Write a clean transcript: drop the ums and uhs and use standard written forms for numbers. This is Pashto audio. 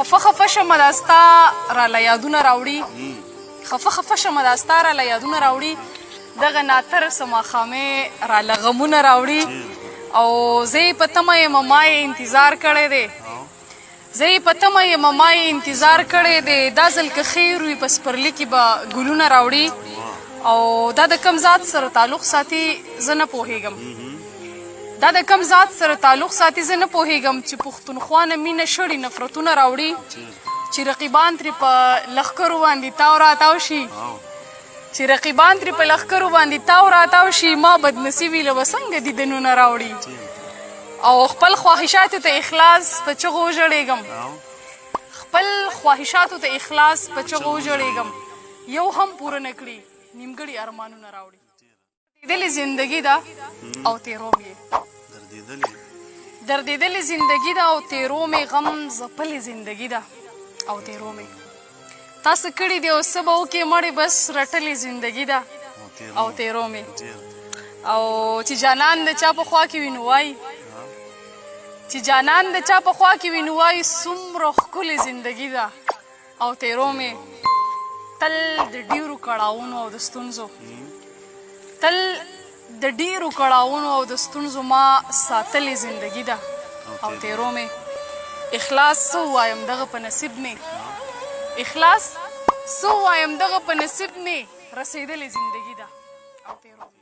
خفه شمه دا ستا راله یادونه راوړي خفه شمه دا ستا راله یادونه راوړي دغه ناتر څه ماښامې راله غمونه راوړي او زه یې په تمه یم ما یې انتظار کړی دی انتظار کړی دی دا ځل که خیر وي په سپرلي کې به ګلونه راوړي او دا د کم ذات سره تعلق ساتي زه نه پوهېږم چې پښتونخوا نه مینه شړي نفرتونه راوړي چې رقیبان ترې په لښکرو باندې تاو راتاو شي ما بدنصیبي له به څنګه دیدنونه راوړي او خپل خواهشاتو ته اخلاص په چغو وژړېږم یو هم پوره نه کړي نیمګړي ارمانونه راوړي دردېدلې زندګي ده او تیرو مې دردېدلې زندګي ده او تیرو مې غم ځپلې زندګي ده او تیرو مې تاسو کړي دی او څه به وکړې مړې بس رټلې زندګي ده او تیرو مې او چې جانان د چا په خوا کې وي نو وایي څومره ښکلې زندګي ده او تیرو مې تل د ډیرو کړاوونو او د ستونزو ما ساتلې زندګي ده او تیرو مې اخلاص څه ووایم دغه په نصیب مې رسېدلې زندګي ده او تیرو مې